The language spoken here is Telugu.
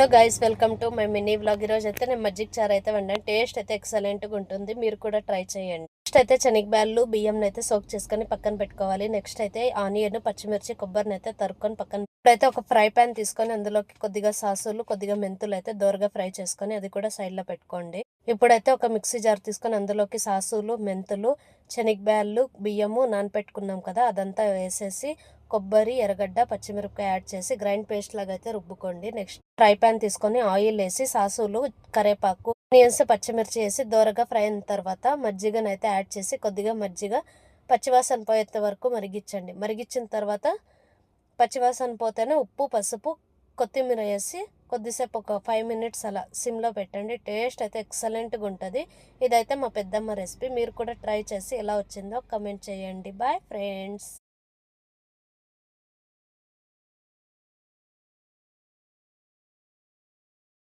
Hello guys, welcome to my mini vlog. ఈరోజు అయితే నేను మజ్జిగ చారు అయితే వండాను. టేస్ట్ అయితే ఎక్సలెంట్గా ఉంటుంది, మీరు కూడా ట్రై చేయండి. నెక్స్ట్ అయితే శనగబ్యాళ్ళు బియ్యం అయితే సోక్ చేసుకొని పక్కన పెట్టుకోవాలి. నెక్స్ట్ అయితే ఆనియన్, పచ్చిమిర్చి, కొబ్బరిని అయితే తరుక్కొని పక్కన. ఇప్పుడైతే ఒక ఫ్రై ప్యాన్ తీసుకొని అందులోకి కొద్దిగా సాసులు, కొద్దిగా మెంతులు అయితే దోరగా ఫ్రై చేసుకొని అది కూడా సైడ్లో పెట్టుకోండి. ఇప్పుడైతే ఒక మిక్సీ జార్ తీసుకొని అందులోకి సాసులు, మెంతులు, శనగబ్యాళ్ళు, బియ్యము నానపెట్టుకున్నాం కదా, అదంతా వేసేసి కొబ్బరి, ఎర్రగడ్డ, పచ్చిమిరపకాయ యాడ్ చేసి గ్రైండ్ పేస్ట్ లాగా అయితే రుబ్బుకోండి. నెక్స్ట్ ఫ్రై ప్యాన్ తీసుకొని ఆయిల్ వేసి సాసులు, కరేపాకు, ఆనియన్స్, పచ్చిమిర్చి వేసి దోరగా ఫ్రై అయిన తర్వాత మజ్జిగనైతే యాడ్ చేసి కొద్దిగా మజ్జిగ పచ్చివాసన పోయేంత వరకు మరిగించండి. మరిగించిన తర్వాత పచ్చివాసన పోతేనే ఉప్పు, పసుపు, కొత్తిమీర వేసి కొద్దిసేపు ఒక 5 మినిట్స్ అలా సిమ్లో పెట్టండి. టేస్ట్ అయితే ఎక్సలెంట్గా ఉంటుంది. ఇదైతే మా పెద్దమ్మ రెసిపీ. మీరు కూడా ట్రై చేసి ఎలా వచ్చిందో కమెంట్ చేయండి. Bye friends.